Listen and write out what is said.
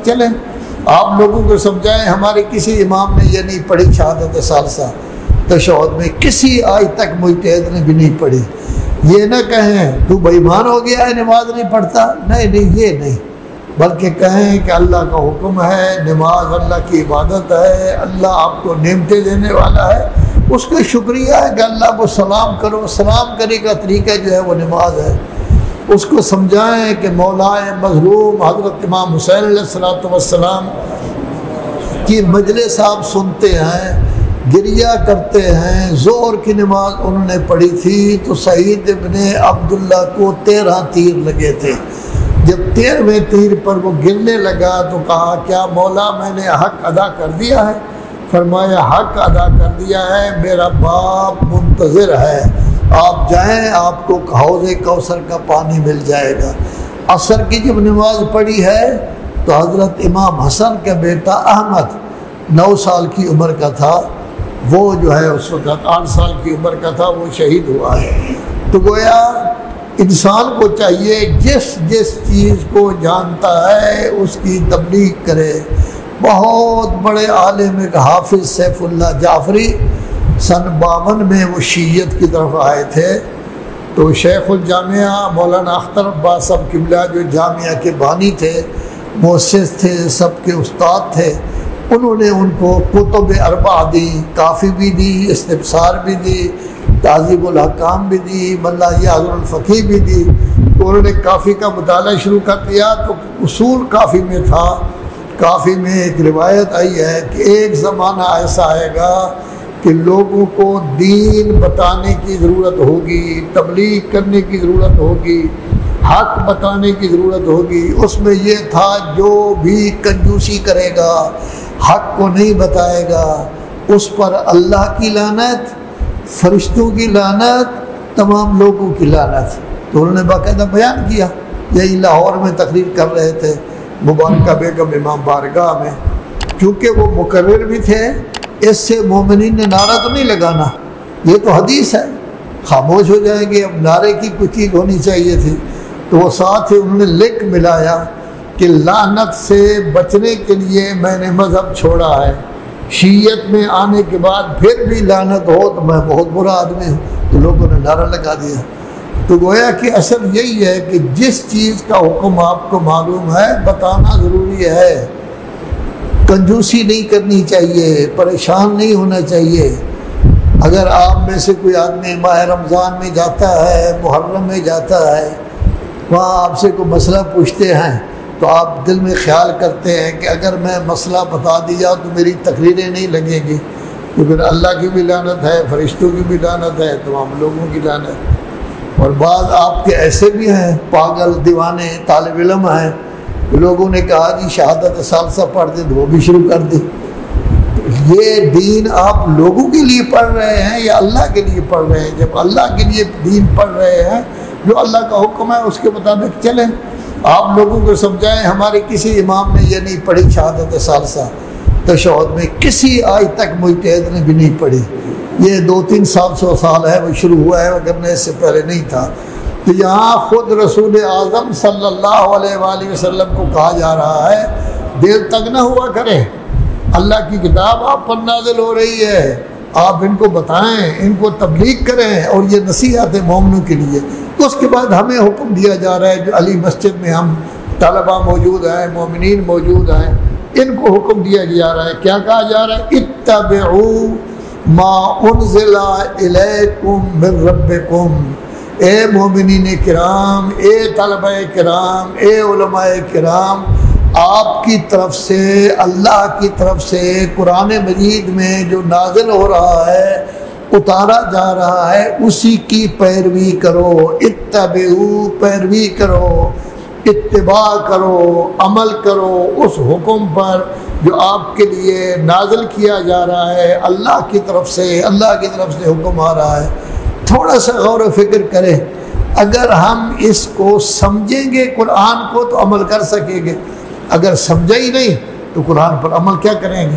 चलें, आप लोगों को समझाएं। हमारे किसी इमाम ने ये नहीं पढ़ी शहादत सालसा तशहुद में, किसी आज तक मुजतहिद ने भी नहीं पढ़ी। ये ना कहें तू बेईमान हो गया है नमाज नहीं पढ़ता, नहीं नहीं ये नहीं, बल्कि कहें कि अल्लाह का हुक्म है, नमाज अल्लाह की इबादत है, अल्लाह आपको नेमतें देने वाला है, उसका शुक्रिया है कि अल्लाह को सलाम करो। सलाम करने का तरीका जो है वो नमाज है। उसको समझाएं कि मौलाए मज़लूम हज़रत इमाम हुसैन अलैहिस्सलाम की मजलिस आप सुनते हैं, गिरिया करते हैं। ज़ोहर की नमाज उन्होंने पढ़ी थी तो सईद इब्ने अब्दुल्ला को 13 तीर लगे थे। जब 13वें तीर पर वो गिरने लगा तो कहा, क्या मौला मैंने हक अदा कर दिया है? फरमाया, हक अदा कर दिया है, मेरा बाप मुंतज़िर है, आप जाएं, आपको हौज़े कौसर का पानी मिल जाएगा। असर की जब नमाज पढ़ी है तो हज़रत इमाम हसन का बेटा अहमद 9 साल की उम्र का था, वो जो है उस वक़्त 8 साल की उम्र का था, वो शहीद हुआ है। तो गोया इंसान को चाहिए जिस जिस चीज़ को जानता है उसकी तबलीग करे। बहुत बड़े आलिम एक हाफिज़ सैफुल्लाह जाफरी सन 52 में वो शीयत की तरफ आए थे। तो शेखुल जामिया मौलाना अख्तर अब्बास साहब किबला जो जामिया के बानी थे, मुअस्सिस थे, सबके उस्ताद थे, उन्होंने उनको कुतुब अरबा दी, काफ़ी भी दी, इस्तिब्सार भी दी, ताज़ीबुल हकाम भी दी, मल्लाहुल फ़क़ीह भी दी। तो उन्होंने काफ़ी का मुताला शुरू कर दिया। तो उसूल काफ़ी में था, काफ़ी में एक रिवायत आई है कि एक ज़माना ऐसा आएगा कि लोगों को दीन बताने की ज़रूरत होगी, तबलीग करने की ज़रूरत होगी, हक़ बताने की ज़रूरत होगी। उसमें ये था जो भी कंजूसी करेगा, हक़ को नहीं बताएगा, उस पर अल्लाह की लानत, फरिश्तों की लानत, तमाम लोगों की लानत। तो उन्होंने बाकायदा बयान किया। यही लाहौर में तकरीर कर रहे थे मुबारका बेगम इमाम बारगाह में, क्योंकि वो मुकर्रिर भी थे। इससे मोमिनीन ने नारा तो नहीं लगाना, ये तो हदीस है, खामोश हो जाएंगे। अब नारे की कुछ चीज़ होनी चाहिए थी। तो वो साथ ही उन्होंने लिख मिलाया कि लानत से बचने के लिए मैंने मज़हब छोड़ा है, शीयत में आने के बाद फिर भी लानत हो तो मैं बहुत बुरा आदमी हूँ। तो लोगों ने नारा लगा दिया। तो गोया कि असल यही है कि जिस चीज़ का हुक्म आपको मालूम है बताना ज़रूरी है। कंजूसी नहीं करनी चाहिए, परेशान नहीं होना चाहिए। अगर आप में से कोई आदमी माह रमज़ान में जाता है, मुहर्रम में जाता है, वहाँ आपसे कोई मसला पूछते हैं तो आप दिल में ख्याल करते हैं कि अगर मैं मसला बता दिया तो मेरी तकरीरें नहीं लगेंगी, तो फिर अल्लाह की भी लानत है, फरिश्तों की भी लानत है, तमाम लोगों की लानत। और बाद आपके ऐसे भी हैं पागल दीवाने तालिब इल्म हैं, लोगों ने कहा जी शहादत सालसा पढ़ दे तो वो भी शुरू कर दी। ये दीन आप लोगों के लिए पढ़ रहे हैं या अल्लाह के लिए पढ़ रहे हैं? जब अल्लाह के लिए दीन पढ़ रहे हैं, जो अल्लाह का हुक्म है उसके मुताबिक चलें। आप लोगों को समझाएं। हमारे किसी इमाम ने ये नहीं पढ़ी शहादत सालसा तशहुद में, किसी आज तक मुजतहिद ने भी नहीं पढ़ी। ये 200-300 साल है वो शुरू हुआ है, वरना इससे पहले नहीं था। तो यहाँ खुद रसूल आज़म सल्लल्लाहु अलैहि वसल्लम को कहा जा रहा है देर तक न हुआ करें, अल्लाह की किताब आप पर नाज़िल हो रही है, आप इनको बताएं, इनको तबलीग करें, और ये नसीहत है मोमिनों के लिए। तो उसके बाद हमें हुक्म दिया जा रहा है, जो अली मस्जिद में हम तलबा मौजूद हैं, मोमिनीन मौजूद हैं, इनको हुक्म दिया जा रहा है। क्या कहा जा रहा है? इत्तबिऊ मा उन्ज़िला इलैकुम मिन रब्बिकुम। ए मोमिनीन किराम, ए तलबा किराम, ए उलमाए किराम, आपकी तरफ से, अल्लाह की तरफ से कुरान मजीद में जो नाज़िल हो रहा है, उतारा जा रहा है, उसी की पैरवी करो। इत्तबिऊ, पैरवी करो, इत्तिबा करो, अमल करो उस हुक्म पर जो आपके लिए नाज़िल किया जा रहा है अल्लाह की तरफ से। अल्लाह की तरफ से हुक्म आ रहा है। थोड़ा सा गौर व फिक्र करें। अगर हम इसको समझेंगे कुरान को तो अमल कर सकेंगे, अगर समझा ही नहीं तो कुरान पर अमल क्या करेंगे?